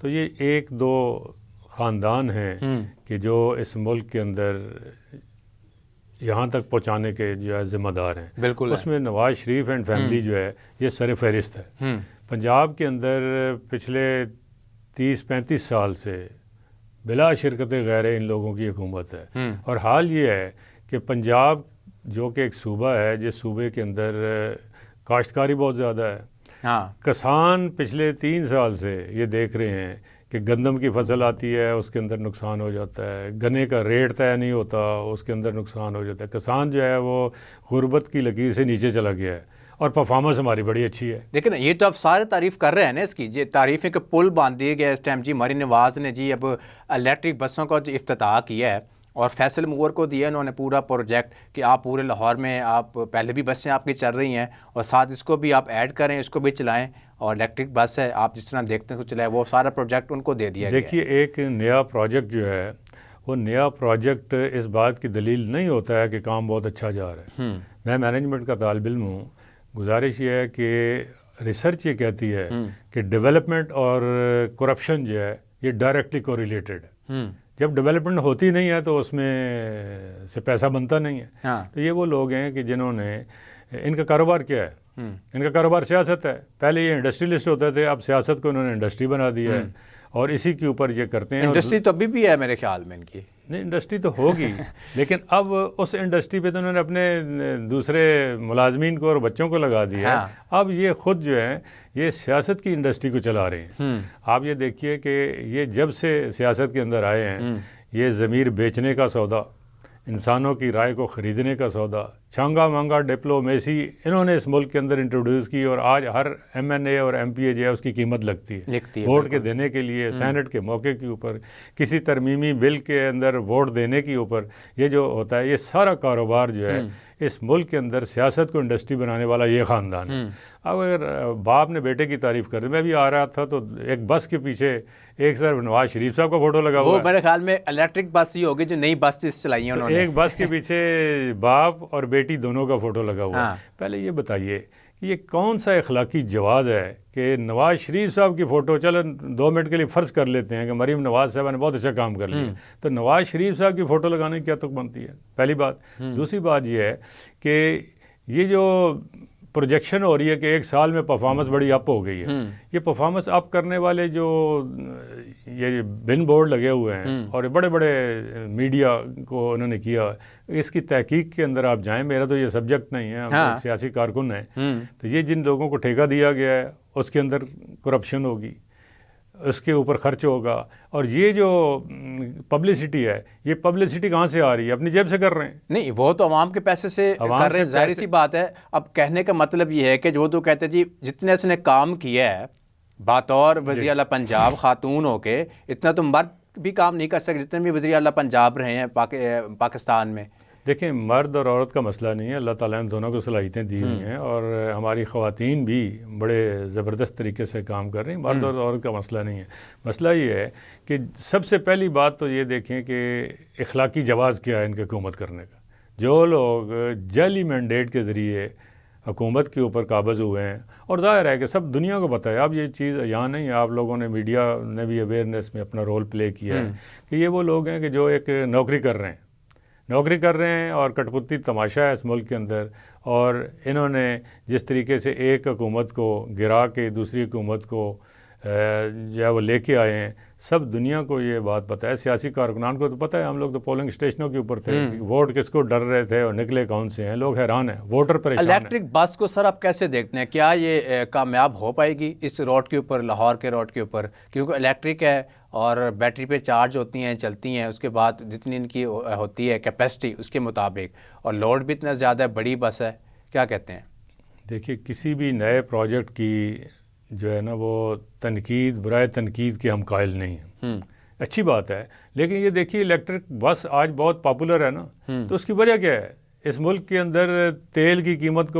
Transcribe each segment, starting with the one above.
تو یہ ایک دو خاندان ہیں کہ جو اس ملک کے اندر یہاں تک پہنچانے کے جو ہے ذمہ دار ہیں. بالکل. اس میں نواز شریف اینڈ فیملی جو ہے یہ سر فہرست ہے. پنجاب کے اندر پچھلے 30-35 سال سے بلا شرکت غیر ان لوگوں کی حکومت ہے. اور حال یہ ہے کہ پنجاب جو کہ ایک صوبہ ہے جس صوبے کے اندر کاشتکاری بہت زیادہ ہے. کسان پچھلے 3 سال سے یہ دیکھ رہے ہیں کہ گندم کی فصل آتی ہے اس کے اندر نقصان ہو جاتا ہے, گنے کا ریٹ طے نہیں ہوتا اس کے اندر نقصان ہو جاتا ہے. کسان جو ہے وہ غربت کی لکیر سے نیچے چلا گیا ہے اور پرفارمنس ہماری بڑی اچھی ہے. لیکن یہ تو اب سارے تعریف کر رہے ہیں نا اس کی, جی تعریفیں کہ پل باندھ دیے گئے اس ٹائم. جی مریم نواز نے جی اب الیکٹرک بسوں کا جو افتتاح کیا ہے اور فیصل مغر کو دیا انہوں نے پورا پروجیکٹ کہ آپ پورے لاہور میں آپ پہلے بھی بسیں آپ کی چل رہی ہیں اور ساتھ اس کو بھی آپ ایڈ کریں, اس کو بھی چلائیں, اور الیکٹرک بس ہے آپ جس طرح دیکھتے ہیں چلائیں, وہ سارا پروجیکٹ ان کو دے دیا گیا. دیکھیے ایک نیا پروجیکٹ جو ہے وہ نیا پروجیکٹ اس بات کی دلیل نہیں ہوتا ہے کہ کام بہت اچھا جا رہا ہے. میں مینجمنٹ کا طالب علم ہوں. گزارش یہ ہے کہ ریسرچ یہ کہتی ہے کہ ڈیولپمنٹ اور کرپشن جو ہے یہ ڈائریکٹلی کوریلیٹڈ ہے. جب ڈیولپمنٹ ہوتی نہیں ہے تو اس میں سے پیسہ بنتا نہیں ہے. تو یہ وہ لوگ ہیں کہ جنہوں نے, ان کا کاروبار کیا ہے, ان کا کاروبار سیاست ہے. پہلے یہ انڈسٹریلسٹ ہوتے تھے, اب سیاست کو انہوں نے انڈسٹری بنا دیا ہے اور اسی کے اوپر یہ کرتے ہیں. انڈسٹری تو ابھی بھی ہے میرے خیال میں ان کی. نہیں انڈسٹری تو ہوگی لیکن اب اس انڈسٹری پہ تو انہوں نے اپنے دوسرے ملازمین کو اور بچوں کو لگا دیا ہے. اب یہ خود جو ہے یہ سیاست کی انڈسٹری کو چلا رہے ہیں. آپ یہ دیکھیے کہ یہ جب سے سیاست کے اندر آئے ہیں یہ ضمیر بیچنے کا سودا, انسانوں کی رائے کو خریدنے کا سودا, چھانگا مانگا ڈپلومیسی انہوں نے اس ملک کے اندر انٹروڈیوس کی, اور آج ہر ایم این اے اور ایم پی اے جو ہے اس کی قیمت لگتی ہے ووٹ کے دینے کے لیے. سینٹ کے موقع کے اوپر کسی ترمیمی بل کے اندر ووٹ دینے کے اوپر یہ جو ہوتا ہے, یہ سارا کاروبار جو ہے اس ملک کے اندر سیاست کو انڈسٹری بنانے والا یہ خاندان ہے. اب اگر باپ نے بیٹے کی تعریف کر دی, میں بھی آ رہا تھا تو ایک بس کے پیچھے ایک صرف نواز شریف صاحب کا فوٹو لگا ہوا ہے. وہ میرے خیال میں الیکٹرک بس ہی ہوگی جو نئی بس چلائی ہیں انہوں نے. ایک بس کے پیچھے باپ اور بیٹی دونوں کا فوٹو لگا ہوا ہے. پہلے یہ بتائیے کہ یہ کون سا اخلاقی جواز ہے کہ نواز شریف صاحب کی فوٹو, چلو 2 منٹ کے لیے فرض کر لیتے ہیں کہ مریم نواز صاحبہ نے بہت اچھا کام کر لیا, تو نواز شریف صاحب کی فوٹو لگانے کی کیا تک بنتی ہے؟ پہلی بات. دوسری بات یہ ہے کہ یہ جو پروجیکشن ہو رہی ہے کہ 1 سال میں پرفارمنس بڑی اپ ہو گئی ہے, یہ پرفارمنس اپ کرنے والے جو یہ بن بورڈ لگے ہوئے ہیں اور بڑے بڑے میڈیا کو انہوں نے کیا, اس کی تحقیق کے اندر آپ جائیں. میرا تو یہ سبجیکٹ نہیں ہے, ہم ایک سیاسی کارکن ہیں. تو یہ جن لوگوں کو ٹھیکہ دیا گیا ہے اس کے اندر کرپشن ہوگی, اس کے اوپر خرچ ہوگا, اور یہ جو پبلسٹی ہے یہ پبلسٹی کہاں سے آ رہی ہے؟ اپنی جیب سے کر رہے ہیں. نہیں وہ تو عوام کے پیسے سے کر رہے ہیں, ظاہر سی بات ہے. اب کہنے کا مطلب یہ ہے کہ جو تو کہتے جی جتنے اس نے کام کیا ہے بطور وزیر اعلیٰ پنجاب خاتون ہو کے, اتنا تو مرد بھی کام نہیں کر سکتے جتنے بھی وزیر اعلیٰ پنجاب رہے ہیں پاکستان میں. دیکھیں مرد اور عورت کا مسئلہ نہیں ہے, اللہ تعالیٰ نے دونوں کو صلاحیتیں دی ہوئی ہیں اور ہماری خواتین بھی بڑے زبردست طریقے سے کام کر رہی ہیں. مرد اور عورت کا مسئلہ نہیں ہے. مسئلہ یہ ہے کہ سب سے پہلی بات تو یہ دیکھیں کہ اخلاقی جواز کیا ہے ان کے حکومت کرنے کا. جو لوگ جعلی مینڈیٹ کے ذریعے حکومت کے اوپر قابض ہوئے ہیں, اور ظاہر ہے کہ سب دنیا کو پتہ ہے, اب یہ چیز یہاں نہیں ہے, آپ لوگوں نے میڈیا نے بھی اویئرنیس میں اپنا رول پلے کیا ہے کہ یہ وہ لوگ ہیں کہ جو ایک نوکری کر رہے ہیں اور کٹ پتی تماشا ہے اس ملک کے اندر. اور انہوں نے جس طریقے سے ایک حکومت کو گرا کے دوسری حکومت کو جو ہے وہ لے کے آئے ہیں, سب دنیا کو یہ بات پتہ ہے. سیاسی کارکنان کو تو پتہ ہے, ہم لوگ تو پولنگ اسٹیشنوں کے اوپر تھے, ووٹ کس کو ڈر رہے تھے اور نکلے کون سے ہیں. لوگ حیران ہیں, ووٹر پریشان ہیں. الیکٹرک بس کو سر آپ کیسے دیکھتے ہیں, کیا یہ کامیاب ہو پائے گی اس روڈ کے اوپر, لاہور کے روڈ کے اوپر؟ کیونکہ الیکٹرک ہے اور بیٹری پہ چارج ہوتی ہیں, چلتی ہیں, اس کے بعد جتنی ان کی ہوتی ہے کیپیسٹی اس کے مطابق, اور لوڈ بھی اتنا زیادہ ہے, بڑی بس ہے. کیا کہتے ہیں؟ دیکھیے کسی بھی نئے پروجیکٹ کی جو ہے نا وہ تنقید برائے تنقید کے ہم قائل نہیں ہیں, اچھی بات ہے. لیکن یہ دیکھیے الیکٹرک بس آج بہت پاپولر ہے نا, تو اس کی وجہ کیا ہے؟ اس ملک کے اندر تیل کی قیمت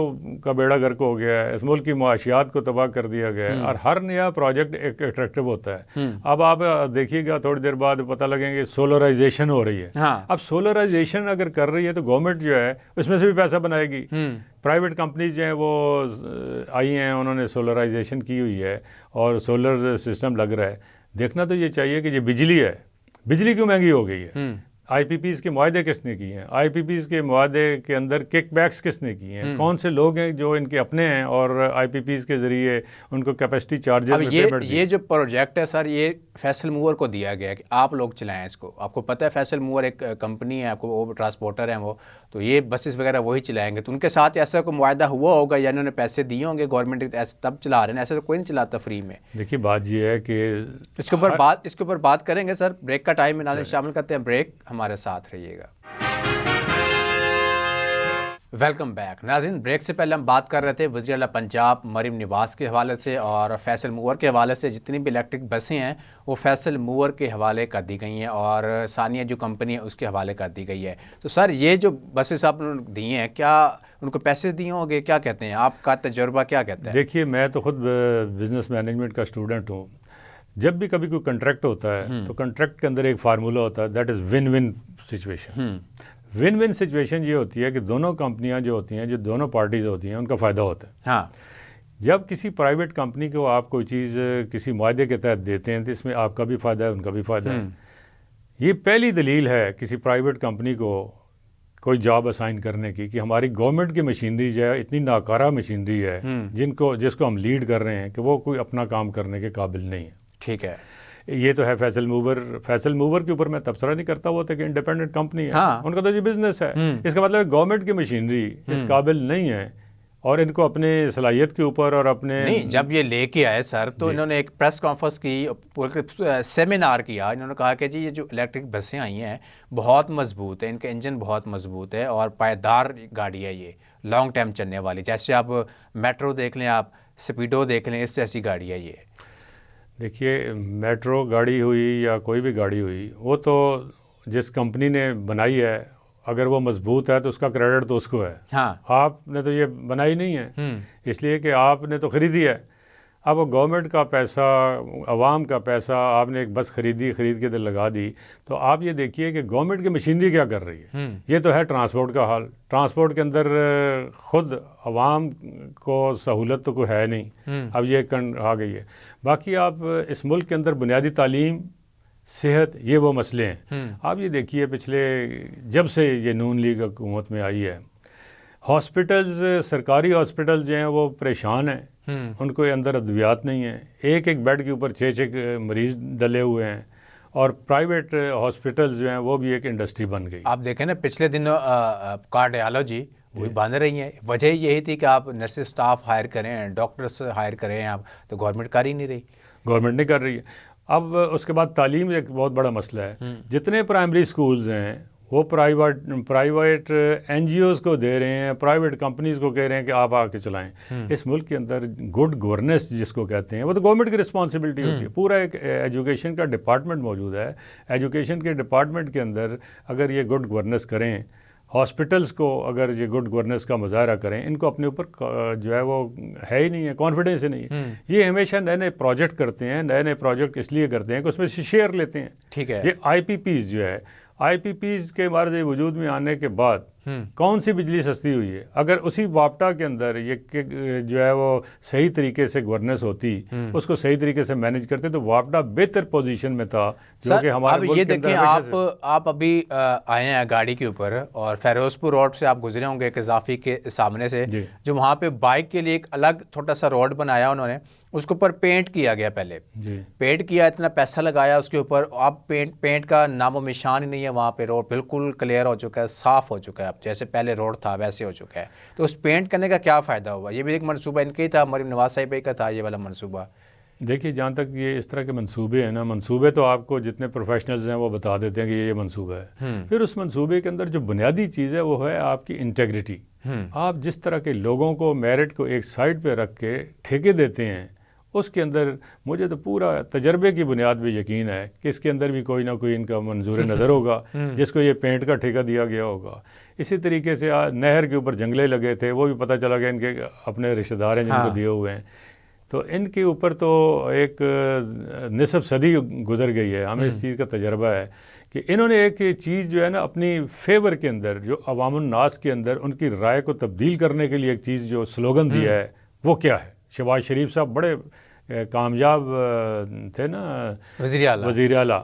کا بیڑا گرک ہو گیا ہے, اس ملک کی معاشیات کو تباہ کر دیا گیا ہے, اور ہر نیا پروجیکٹ ایک اٹریکٹیو ہوتا ہے. اب آپ دیکھیے گا تھوڑی دیر بعد پتہ لگیں گے سولرائزیشن ہو رہی ہے. اب سولرائزیشن اگر کر رہی ہے تو گورنمنٹ جو ہے اس میں سے بھی پیسہ بنائے گی. پرائیویٹ کمپنیز جو ہیں وہ آئی ہیں, انہوں نے سولرائزیشن کی ہوئی ہے اور سولر سسٹم لگ رہا ہے. دیکھنا تو یہ چاہیے کہ یہ بجلی ہے، بجلی کیوں مہنگی ہو گئی ہے، آئی پی پیز کے معاہدے کس نے کیے ہیں، آئی پی پیز کے معاہدے کے اندر کک بیکس کس نے کیے ہیں، کون سے لوگ ہیں جو ان کے اپنے ہیں اور آئی پی پیز کے ذریعے ان کو کیپیسٹی چارجز میں پیمنٹ دی۔ یہ جو پروجیکٹ ہے سر، یہ فیصل موور کو دیا گیا ہے کہ آپ لوگ چلائیں اس کو۔ آپ کو پتہ ہے فیصل موور ایک کمپنی ہے، آپ کو وہ ٹرانسپورٹر ہیں وہ، تو یہ بسز وغیرہ وہی چلائیں گے، تو ان کے ساتھ ایسا کوئی معاہدہ ہوا ہوگا یا انہوں نے پیسے دیے ہوں گے گورنمنٹ ایسے تب چلا رہے ہیں، ایسے تو کوئی نہیں چلاتا فری میں۔ دیکھیے بات یہ ہے کہ اس کے اوپر بات کریں گے سر، بریک کا ٹائم میں ناظرین شامل کرتے ہیں، بریک، ہمارے ساتھ رہیے گا۔ ویلکم بیک ناظرین، بریک سے پہلے ہم بات کر رہے تھے وزیر اعلیٰ پنجاب مریم نواز کے حوالے سے اور فیصل موور کے حوالے سے۔ جتنی بھی الیکٹرک بسیں ہیں وہ فیصل موور کے حوالے کر دی گئی ہیں اور ثانیہ جو کمپنی ہے اس کے حوالے کر دی گئی ہے۔ تو سر یہ جو بسیں آپ نے دی ہیں، کیا ان کو پیسے دیے ہوں گے، کیا کہتے ہیں، آپ کا تجربہ کیا کہتا ہے؟ دیکھیے میں تو خود بزنس مینجمنٹ کا اسٹوڈنٹ ہوں، جب بھی کبھی کوئی کنٹریکٹ ہوتا ہے تو کنٹریکٹ کے اندر ایک فارمولہ ہوتا ہے، that is one one situation. One one situation یہ ہوتی ہے کہ دونوں کمپنیاں جو ہوتی ہیں، جو دونوں پارٹیز ہوتی ہیں، ان کا فائدہ ہوتا ہے۔ ہاں، جب کسی پرائیویٹ کمپنی کو آپ کوئی چیز کسی معاہدے کے تحت دیتے ہیں تو اس میں آپ کا بھی فائدہ ہے، ان کا بھی فائدہ ہے۔ یہ پہلی دلیل ہے کسی پرائیویٹ کمپنی کو کوئی جاب اسائن کرنے کی کہ ہماری گورنمنٹ کی مشینری جو ہے اتنی ناکارہ مشینری ہے جس کو ہم لیڈ کر رہے ہیں کہ وہ کوئی اپنا کام کرنے کے قابل نہیں ہے۔ ٹھیک ہے، یہ تو ہے فیصل موور کے اوپر میں تبصرہ نہیں کرتا، وہ تو کہ انڈیپینڈنٹ کمپنی ہے، ان کا تو یہ بزنس ہے۔ اس کا مطلب گورنمنٹ کی مشینری اس قابل نہیں ہے اور ان کو اپنے صلاحیت کے اوپر اور اپنے نہیں، جب یہ لے کے آئے سر تو انہوں نے ایک پریس کانفرنس کی، سیمینار کیا، انہوں نے کہا کہ جی یہ جو الیکٹرک بسیں آئی ہیں بہت مضبوط ہے، ان کا انجن بہت مضبوط ہے اور پائیدار گاڑی ہے، یہ لانگ ٹائم چلنے والی، جیسے آپ میٹرو دیکھ لیں، آپ سپیڈو دیکھ لیں، اس جیسی گاڑی ہے یہ۔ دیکھیے میٹرو گاڑی ہوئی یا کوئی بھی گاڑی ہوئی، وہ تو جس کمپنی نے بنائی ہے اگر وہ مضبوط ہے تو اس کا کریڈٹ تو اس کو ہے۔ ہاں، آپ نے تو یہ بنائی نہیں ہے، اس لیے کہ آپ نے تو خریدی ہے۔ اب وہ گورنمنٹ کا پیسہ، عوام کا پیسہ آپ نے ایک بس خرید کے ادھر لگا دی، تو آپ یہ دیکھیے کہ گورنمنٹ کی مشینری کیا کر رہی ہے۔ یہ تو ہے ٹرانسپورٹ کا حال، ٹرانسپورٹ کے اندر خود عوام کو سہولت تو کوئی ہے نہیں، اب یہ آ گئی ہے۔ باقی آپ اس ملک کے اندر بنیادی تعلیم، صحت، یہ وہ مسئلے ہیں۔ آپ یہ دیکھیے پچھلے جب سے یہ نون لیگ حکومت میں آئی ہے، ہاسپٹلز، سرکاری ہاسپٹلز جو ہیں وہ پریشان ہیں، ان کو اندر ادویات نہیں ہیں، ایک بیڈ کے اوپر 6 مریض ڈلے ہوئے ہیں، اور پرائیویٹ ہاسپٹلز جو ہیں وہ بھی ایک انڈسٹری بن گئی۔ آپ دیکھیں نا پچھلے دنوں کارڈیالوجی وہ بند رہی ہیں، وجہ یہی تھی کہ آپ نرسز سٹاف ہائر کریں، ڈاکٹرز ہائر کریں آپ، تو گورنمنٹ کر ہی نہیں رہی، گورنمنٹ نہیں کر رہی ہے۔ اب اس کے بعد تعلیم ایک بہت بڑا مسئلہ ہے، جتنے پرائمری سکولز ہیں وہ پرائیویٹ این جی اوز کو دے رہے ہیں، پرائیویٹ کمپنیز کو کہہ رہے ہیں کہ آپ آ کے چلائیں۔ اس ملک کے اندر گڈ گورننس جس کو کہتے ہیں وہ تو گورنمنٹ کی رسپانسبلٹی ہوتی ہے۔ پورا ایک ایجوکیشن کا ڈپارٹمنٹ موجود ہے، ایجوکیشن کے ڈپارٹمنٹ کے اندر اگر یہ گڈ گورننس کریں، ہاسپٹلز کو اگر یہ گڈ گورننس کا مظاہرہ کریں، ان کو اپنے اوپر جو ہے وہ ہے ہی نہیں ہے، کانفیڈنس ہی نہیں ہے۔ یہ ہمیشہ نئے نئے پروجیکٹ کرتے ہیں، نئے نئے پروجیکٹ اس لیے کرتے ہیں کہ اس میں سے شیئر لیتے ہیں۔ ٹھیک ہے، یہ آئی پی پیز جو ہے، آئی پی پیز کے مارز وجود میں آنے کے بعد کون سی بجلی سستی ہوئی ہے؟ اگر اسی واپٹا کے اندر یہ جو ہے وہ صحیح طریقے سے گورننس ہوتی، اس کو صحیح طریقے سے مینج کرتے، تو واپٹا بہتر پوزیشن میں تھا، جو کہ ہمارے ملک کے اندر دیکھیں آپ ابھی آئے ہیں گاڑی کے اوپر اور فیروز پور روڈ سے آپ گزرے ہوں گے قذافی کے سامنے سے، جو وہاں پہ بائک کے لیے ایک الگ چھوٹا سا روڈ بنایا انہوں نے، اس کے اوپر پینٹ کیا گیا، پہلے پینٹ کیا، اتنا پیسہ لگایا اس کے اوپر، اب پینٹ کا نام و نشان ہی نہیں ہے وہاں پہ، روڈ بالکل کلیئر ہو چکا ہے، صاف ہو چکا ہے، اب جیسے پہلے روڈ تھا ویسے ہو چکا ہے۔ تو اس پینٹ کرنے کا کیا فائدہ ہوا؟ یہ بھی ایک منصوبہ ان کا ہی تھا، مریم نواز صاحب کا تھا یہ والا منصوبہ۔ دیکھیے جہاں تک یہ اس طرح کے منصوبے ہیں نا، منصوبے تو آپ کو جتنے پروفیشنلز ہیں وہ بتا دیتے ہیں کہ یہ منصوبہ ہے، پھر اس منصوبے کے اندر جو بنیادی چیز ہے وہ ہے آپ کی انٹیگریٹی۔ آپ جس طرح کے لوگوں کو، میرٹ کو ایک سائڈ پہ رکھ کے ٹھیکے دیتے ہیں، اس کے اندر مجھے تو پورا تجربے کی بنیاد پہ یقین ہے کہ اس کے اندر بھی کوئی نہ کوئی ان کا منظور نظر ہوگا جس کو یہ پینٹ کا ٹھیکہ دیا گیا ہوگا۔ اسی طریقے سے نہر کے اوپر جنگلے لگے تھے، وہ بھی پتہ چلا گیا ان کے اپنے رشتہ دار ہیں جن کو دیے ہوئے ہیں، تو ان کے اوپر تو ایک نصف صدی گزر گئی ہے۔ ہمیں اس چیز کا تجربہ ہے کہ انہوں نے ایک چیز جو ہے نا اپنی فیور کے اندر، جو عوام الناس کے اندر ان کی رائے کو تبدیل کرنے کے لیے ایک چیز جو سلوگن دیا ہے، وہ کیا ہے؟ شہباز شریف صاحب بڑے کامیاب تھے نا وزیر اعلیٰ،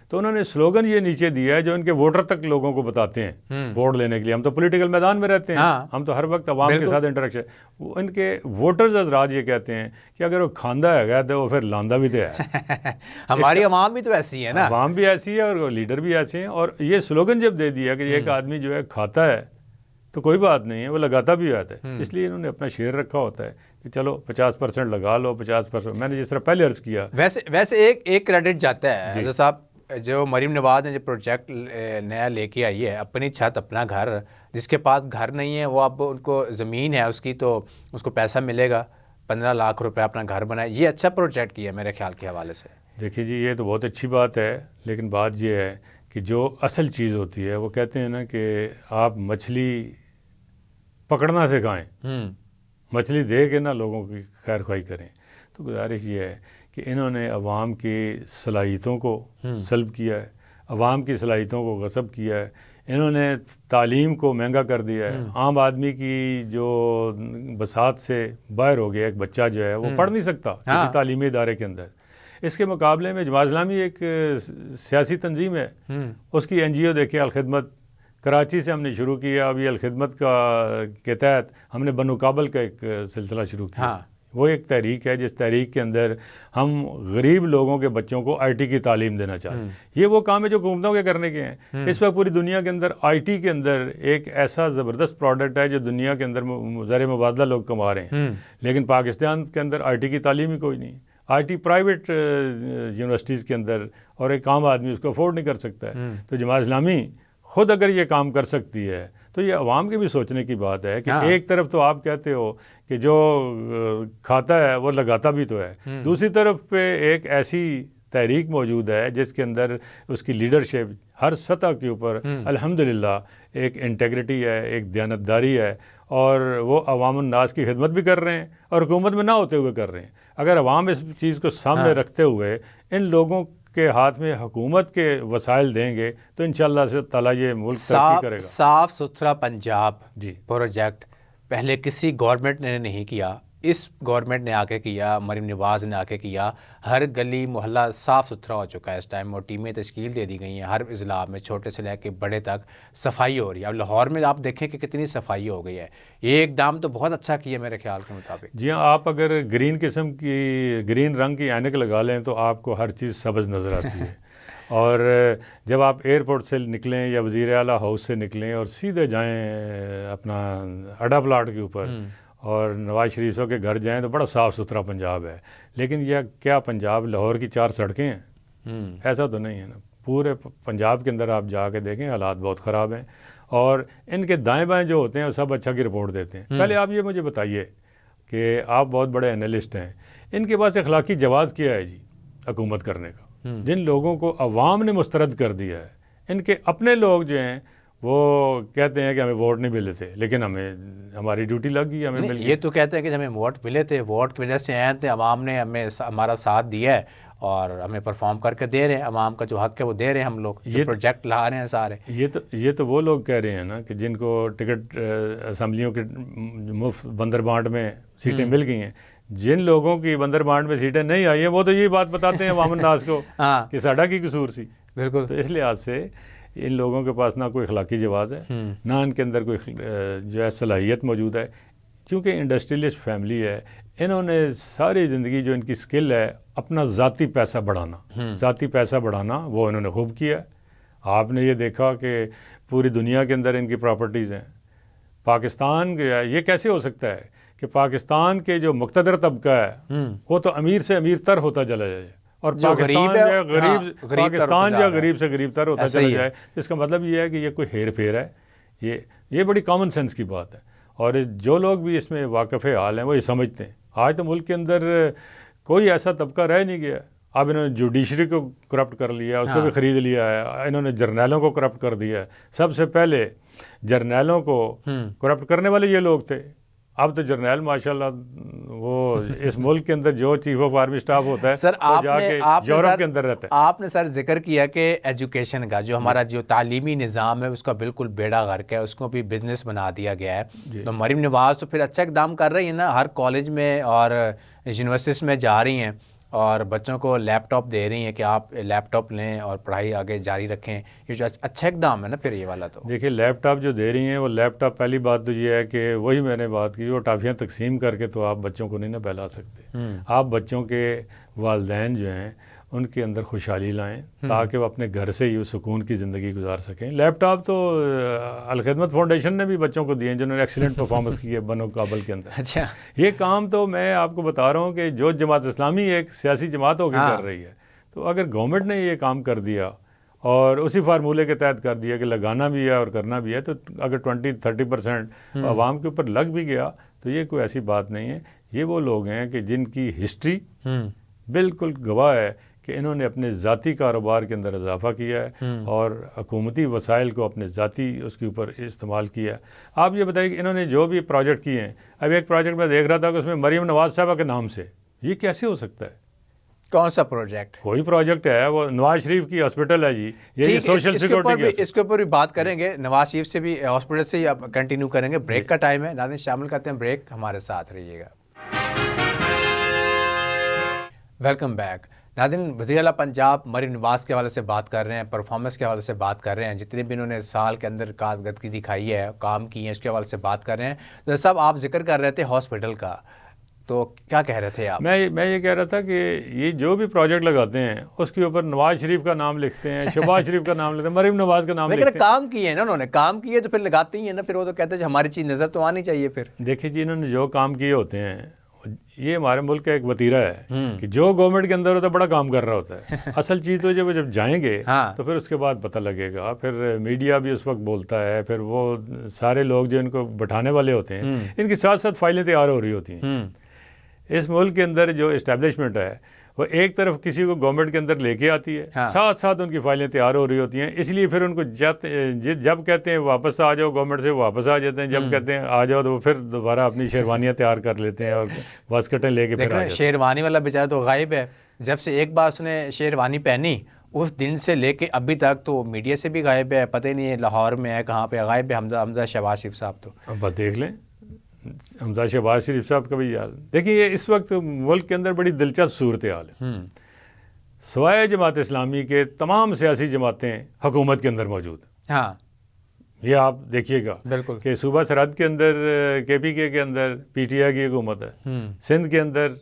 تو انہوں نے سلوگن یہ نیچے دیا ہے جو ان کے ووٹر تک لوگوں کو بتاتے ہیں ووٹ لینے کے لیے. ہم تو پولیٹیکل میدان میں رہتے ہیں، ہم تو ہر وقت عوام کے ساتھ انٹریکشن. ان کے ووٹرز حضرات یہ کہتے ہیں کہ اگر وہ کھاندہ ہے گیا تو وہ پھر لاندہ بھی تو ہے. ہماری عوام بھی تو ایسی ہے نا، عوام بھی ایسی ہے اور لیڈر بھی ایسے ہیں. اور یہ سلوگن جب دے دیا کہ ایک آدمی جو ہے کھاتا ہے تو کوئی بات نہیں ہے، وہ لگاتا بھی آتا ہے. اس لیے انہوں نے اپنا شیئر رکھا ہوتا ہے کہ چلو 50% لگا لو، 50%. میں نے جس طرح پہلے عرض کیا، ویسے ایک کریڈٹ جاتا ہے حضرت صاحب، جو مریم نواز نے جو پروجیکٹ نیا لے کے آئی ہے، اپنی چھت اپنا گھر، جس کے پاس گھر نہیں ہے وہ اب ان کو زمین ہے اس کی تو اس کو پیسہ ملے گا، 15 لاکھ روپے اپنا گھر بنائے. یہ اچھا پروجیکٹ کیا ہے میرے خیال کے حوالے سے. دیکھیے جی یہ تو بہت اچھی بات ہے، لیکن بات یہ ہے کہ جو اصل چیز ہوتی ہے، وہ کہتے ہیں نا کہ آپ مچھلی پکڑنا سکھائیں، مچھلی دے کے نہ لوگوں کی خیر خواہی کریں. تو گزارش یہ ہے کہ انہوں نے عوام کی صلاحیتوں کو سلب کیا ہے، عوام کی صلاحیتوں کو غصب کیا ہے. انہوں نے تعلیم کو مہنگا کر دیا ہے. عام آدمی کی جو بساط سے باہر ہو گیا، ایک بچہ جو ہے وہ پڑھ نہیں سکتا کسی تعلیمی ادارے کے اندر. اس کے مقابلے میں جماعت اسلامی ایک سیاسی تنظیم ہے، اس کی NGO دیکھیں الخدمت، کراچی سے ہم نے شروع کیا. ابھی الخدمت کے تحت ہم نے بنو کابل کا ایک سلسلہ شروع کیا. وہ ایک تحریک ہے جس تحریک کے اندر ہم غریب لوگوں کے بچوں کو IT کی تعلیم دینا چاہتے ہیں. یہ وہ کام ہے جو حکومتوں کے کرنے کے ہیں. اس وقت پوری دنیا کے اندر IT کے اندر ایک ایسا زبردست پروڈکٹ ہے جو دنیا کے اندر زر مبادلہ لوگ کما رہے ہیں، لیکن پاکستان کے اندر IT کی تعلیم ہی کوئی نہیں. IT پرائیویٹ یونیورسٹیز کے اندر، اور ایک عام آدمی اس کو افورڈ نہیں کر سکتا ہے. تو جماعت اسلامی خود اگر یہ کام کر سکتی ہے تو یہ عوام کے بھی سوچنے کی بات ہے کہ ایک طرف تو آپ کہتے ہو کہ جو کھاتا ہے وہ لگاتا بھی تو ہے، دوسری طرف پہ ایک ایسی تحریک موجود ہے جس کے اندر اس کی لیڈرشپ ہر سطح کے اوپر الحمدللہ ایک انٹیگریٹی ہے، ایک دیانتداری ہے، اور وہ عوام الناس کی خدمت بھی کر رہے ہیں اور حکومت میں نہ ہوتے ہوئے کر رہے ہیں. اگر عوام اس چیز کو سامنے رکھتے ہوئے ان لوگوں کے ہاتھ میں حکومت کے وسائل دیں گے تو انشاءاللہ سے تعالیٰ یہ ملک ترقی کرے گا. صاف ستھرا پنجاب پروجیکٹ پہلے کسی گورنمنٹ نے نہیں کیا، اس گورنمنٹ نے آ کے کیا، مریم نواز نے آ کے کیا. ہر گلی محلہ صاف ستھرا ہو چکا ہے اس ٹائم، اور ٹیمیں تشکیل دے دی گئی ہیں. ہر اضلاع میں چھوٹے سے لے کے بڑے تک صفائی ہو رہی ہے. اب لاہور میں آپ دیکھیں کہ کتنی صفائی ہو گئی ہے. یہ اقدام تو بہت اچھا کیا میرے خیال کے مطابق. جی ہاں، آپ اگر گرین رنگ کی اینک لگا لیں تو آپ کو ہر چیز سبز نظر آتی ہے. اور جب آپ ایئرپورٹ سے نکلیں یا وزیر اعلیٰ ہاؤس سے نکلیں اور سیدھے جائیں اپنا اڈا پلاٹ کے اوپر اور نواز شریفوں کے گھر جائیں تو بڑا صاف ستھرا پنجاب ہے. لیکن یہ کیا پنجاب لاہور کی 4 سڑکیں ہیں؟ ایسا تو نہیں ہے نا. پورے پنجاب کے اندر آپ جا کے دیکھیں حالات بہت خراب ہیں، اور ان کے دائیں بائیں جو ہوتے ہیں وہ سب اچھا کی رپورٹ دیتے ہیں. پہلے آپ یہ مجھے بتائیے کہ آپ بہت بڑے انالسٹ ہیں، ان کے پاس اخلاقی جواز کیا ہے جی حکومت کرنے کا؟ جن لوگوں کو عوام نے مسترد کر دیا ہے، ان کے اپنے لوگ جو ہیں وہ کہتے ہیں کہ ہمیں ووٹ نہیں ملے تھے، لیکن ہماری ڈیوٹی لگ گئی، ہمیں مل گئی. یہ تو کہتے ہیں کہ ہمیں ووٹ ملے تھے، ووٹ کی وجہ سے آئے تھے، عوام نے ہمارا ساتھ دیا ہے اور ہمیں پرفارم کر کے دے رہے ہیں. عوام کا جو حق ہے وہ دے رہے ہیں ہم لوگ، یہ پروجیکٹ لا رہے ہیں سارے. یہ تو وہ لوگ کہہ رہے ہیں نا کہ جن کو ٹکٹ اسمبلیوں کے مفت بندر بانٹ میں سیٹیں مل گئی ہیں. جن لوگوں کی بندر بانٹ میں سیٹیں نہیں آئی ہیں وہ تو یہی بات بتاتے ہیں عوام الناس کو کہ ساڈا کی قصور سی. بالکل. تو اس لحاظ سے ان لوگوں کے پاس نہ کوئی اخلاقی جواز ہے، نہ ان کے اندر کوئی جو ہے صلاحیت موجود ہے. چونکہ انڈسٹریلسٹ فیملی ہے، انہوں نے ساری زندگی جو ان کی سکل ہے اپنا ذاتی پیسہ بڑھانا وہ انہوں نے خوب کیا. آپ نے یہ دیکھا کہ پوری دنیا کے اندر ان کی پراپرٹیز ہیں. پاکستان یہ کیسے ہو سکتا ہے کہ پاکستان کے جو مقتدر طبقہ ہے وہ تو امیر سے امیر تر ہوتا چلا جائے اور پاکستان جو غریب سے غریب تر ہوتا چلا جائے. اس کا مطلب یہ ہے کہ یہ کوئی ہیر پھیر ہے. یہ بڑی کامن سینس کی بات ہے، اور جو لوگ بھی اس میں واقف حال ہیں وہ یہ سمجھتے ہیں. آج تو ملک کے اندر کوئی ایسا طبقہ رہ نہیں گیا. اب انہوں نے جوڈیشری کو کرپٹ کر لیا، اس کو بھی خرید لیا ہے. انہوں نے جرنیلوں کو کرپٹ کر دیا ہے. سب سے پہلے جرنیلوں کو کرپٹ کرنے والے یہ لوگ تھے. اب تو جرنیل ماشاءاللہ وہ اس ملک کے اندر جو چیف آف آرمی اسٹاف ہوتا ہے سر وہ جا کے یورپ کے اندر رہتا ہے. آپ نے سر ذکر کیا کہ ایجوکیشن کا جو ہمارا جو تعلیمی نظام ہے اس کا بالکل بیڑا غرق ہے, اس کو بھی بزنس بنا دیا گیا ہے. تو مریم نواز تو پھر اچھا اقدام کر رہی ہے نا, ہر کالج میں اور یونیورسٹیز میں جا رہی ہیں اور بچوں کو لیپ ٹاپ دے رہی ہیں کہ آپ لیپ ٹاپ لیں اور پڑھائی آگے جاری رکھیں. یہ جو اچھا اقدام ہے نا پھر یہ والا. تو دیکھیے لیپ ٹاپ جو دے رہی ہیں وہ لیپ ٹاپ, پہلی بات تو یہ ہے کہ وہی میں نے بات کی, وہ ٹافیاں تقسیم کر کے تو آپ بچوں کو نہیں نہ پہلا سکتے. آپ بچوں کے والدین جو ہیں ان کے اندر خوشحالی لائیں تاکہ وہ اپنے گھر سے ہی سکون کی زندگی گزار سکیں. لیپ ٹاپ تو الخدمت فاؤنڈیشن نے بھی بچوں کو دیے ہیں جنہوں نے ایکسیلنٹ پرفارمنس کی ہے بنو کابل کے اندر. اچھا, یہ کام تو میں آپ کو بتا رہا ہوں کہ جو جماعت اسلامی ایک سیاسی جماعت ہو کے کر رہی ہے, تو اگر گورنمنٹ نے یہ کام کر دیا اور اسی فارمولے کے تحت کر دیا کہ لگانا بھی ہے اور کرنا بھی ہے, تو اگر 20-30% عوام کے اوپر لگ بھی گیا تو یہ کوئی ایسی بات نہیں ہے. یہ وہ لوگ ہیں کہ جن کی ہسٹری بالکل گواہ ہے کہ انہوں نے اپنے ذاتی کاروبار کے اندر اضافہ کیا ہے اور حکومتی وسائل کو اپنے ذاتی اس کے اوپر استعمال کیا ہے. آپ یہ بتائیے کہ انہوں نے جو بھی پروجیکٹ کیے ہیں, اب ایک پروجیکٹ میں دیکھ رہا تھا کہ اس میں مریم نواز صاحبہ کے نام سے, یہ کیسے ہو سکتا ہے؟ کون سا پروجیکٹ؟ کوئی پروجیکٹ ہے, وہ نواز شریف کی ہاسپٹل ہے جی, یہ سوشل سیکورٹی کی. اس کے اوپر بھی بات کریں گے, نواز شریف سے بھی ہاسپٹل سے ہی اب کنٹینیو کریں گے. بریک کا ٹائم ہے, ناظرین شامل کرتے ہیں بریک, ہمارے ساتھ رہیے گا. Welcome back. ناظرین, وزیر اعلیٰ پنجاب مریم نواز کے حوالے سے بات کر رہے ہیں, پرفارمنس کے حوالے سے بات کر رہے ہیں, جتنے بھی انہوں نے سال کے اندر کارکردگی دکھائی ہے, کام کیے ہیں, اس کے حوالے سے بات کر رہے ہیں. تو صاحب آپ ذکر کر رہے تھے ہاسپٹل کا, تو کیا کہہ رہے تھے آپ؟ میں یہ کہہ رہا تھا کہ یہ جو بھی پروجیکٹ لگاتے ہیں اس کے اوپر نواز شریف کا نام لکھتے ہیں, شہباز شریف کا نام لکھتے ہیں, مریم نواز کا نام لکھتے ہیں. کام کیے ہیں نا انہوں نے, کام کیے تو پھر لگاتے ہی ہیں نا, پھر وہ تو کہتے ہیں ہماری چیز نظر تو آنی چاہیے. پھر دیکھیے جی, انہوں نے جو کام کیے ہوتے ہیں, یہ ہمارے ملک کا ایک وتیرہ ہے کہ جو گورنمنٹ کے اندر ہوتا ہے بڑا کام کر رہا ہوتا ہے. اصل چیز تو جب جائیں گے تو پھر اس کے بعد پتہ لگے گا. پھر میڈیا بھی اس وقت بولتا ہے, پھر وہ سارے لوگ جو ان کو بٹھانے والے ہوتے ہیں ان کے ساتھ ساتھ فائلیں تیار ہو رہی ہوتی ہیں. اس ملک کے اندر جو اسٹیبلشمنٹ ہے وہ ایک طرف کسی کو گورنمنٹ کے اندر لے کے آتی ہے, ساتھ ساتھ ان کی فائلیں تیار ہو رہی ہوتی ہیں. اس لیے پھر ان کو جب کہتے ہیں واپس آ جاؤ گورنمنٹ سے, واپس آ جاتے ہیں. جب کہتے ہیں آ جاؤ تو وہ پھر دوبارہ اپنی شیروانیاں تیار کر لیتے ہیں اور واسکٹیں لے کے پھر آ جاتے ہیں. شیروانی والا بیچارہ تو غائب ہے. جب سے ایک بار اس نے شیروانی پہنی اس دن سے لے کے ابھی تک تو میڈیا سے بھی غائب ہے. پتہ ہی نہیں ہے لاہور میں ہے, کہاں پہ غائب ہے. حمزہ شہباز شریف صاحب تو بس دیکھ لیں, حمزہ شہباز شریف صاحب کا بھی یاد. دیکھیے اس وقت ملک کے اندر بڑی دلچسپ صورتحال ہے. سوائے جماعت اسلامی کے تمام سیاسی جماعتیں حکومت کے اندر موجود ہیں. ہاں, یہ آپ دیکھیے گا بالکل کہ صوبہ سرحد کے اندر کے پی کے اندر پی ٹی آئی کی حکومت ہے, سندھ کے اندر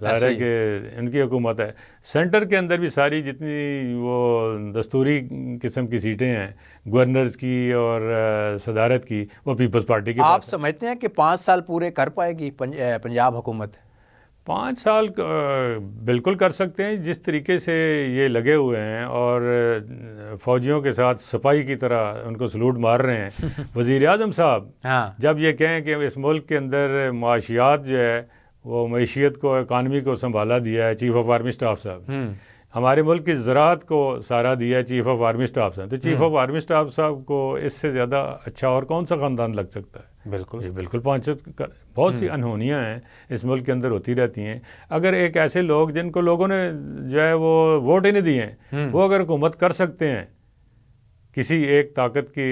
ظاہر ہے کہ ان کی حکومت ہے, سینٹر کے اندر بھی ساری جتنی وہ دستوری قسم کی سیٹیں ہیں گورنرز کی اور صدارت کی, وہ پیپلز پارٹی کی. آپ سمجھتے ہیں کہ 5 سال پورے کر پائے گی پنجاب حکومت؟ 5 سال بالکل کر سکتے ہیں, جس طریقے سے یہ لگے ہوئے ہیں اور فوجیوں کے ساتھ سپاہی کی طرح ان کو سلوٹ مار رہے ہیں. وزیر اعظم صاحب جب یہ کہیں کہ اس ملک کے اندر معاشیات جو ہے وہ معیشیت کو, اکانومی کو سنبھالا دیا ہے چیف آف آرمی اسٹاف صاحب, ہمارے ملک کی زراعت کو سہارا دیا ہے چیف آف آرمی اسٹاف صاحب, تو چیف آف آرمی اسٹاف صاحب کو اس سے زیادہ اچھا اور کون سا خاندان لگ سکتا ہے؟ بالکل 5 بہت سی انہونیاں ہیں اس ملک کے اندر ہوتی رہتی ہیں. اگر ایک ایسے لوگ جن کو لوگوں نے جو ہے وہ ووٹ ہی نہیں دیے ہیں, وہ اگر حکومت کر سکتے ہیں کسی ایک طاقت کے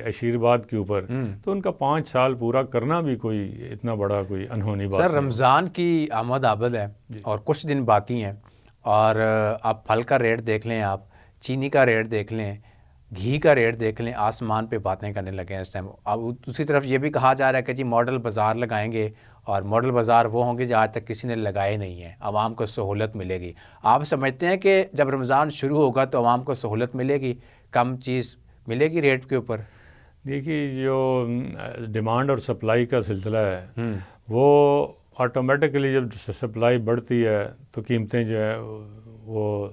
آشیرواد کے اوپر, تو ان کا 5 سال پورا کرنا بھی کوئی اتنا بڑا کوئی انہونی بات. سر رمضان کی آمد آبد ہے اور کچھ دن باقی ہیں, اور آپ پھل کا ریٹ دیکھ لیں, آپ چینی کا ریٹ دیکھ لیں, گھی کا ریٹ دیکھ لیں, آسمان پہ باتیں کرنے لگے ہیں اس ٹائم. اب دوسری طرف یہ بھی کہا جا رہا ہے کہ جی ماڈل بازار لگائیں گے, اور ماڈل بازار وہ ہوں گے جو آج تک کسی نے لگائے نہیں ہیں, عوام کو سہولت ملے گی. آپ سمجھتے ہیں کہ جب رمضان شروع ہوگا تو عوام کو سہولت ملے گی, کم چیز ملے گی ریٹ کے اوپر؟ دیکھیے جو ڈیمانڈ اور سپلائی کا سلسلہ ہے وہ آٹومیٹکلی جب سپلائی بڑھتی ہے تو قیمتیں جو ہے وہ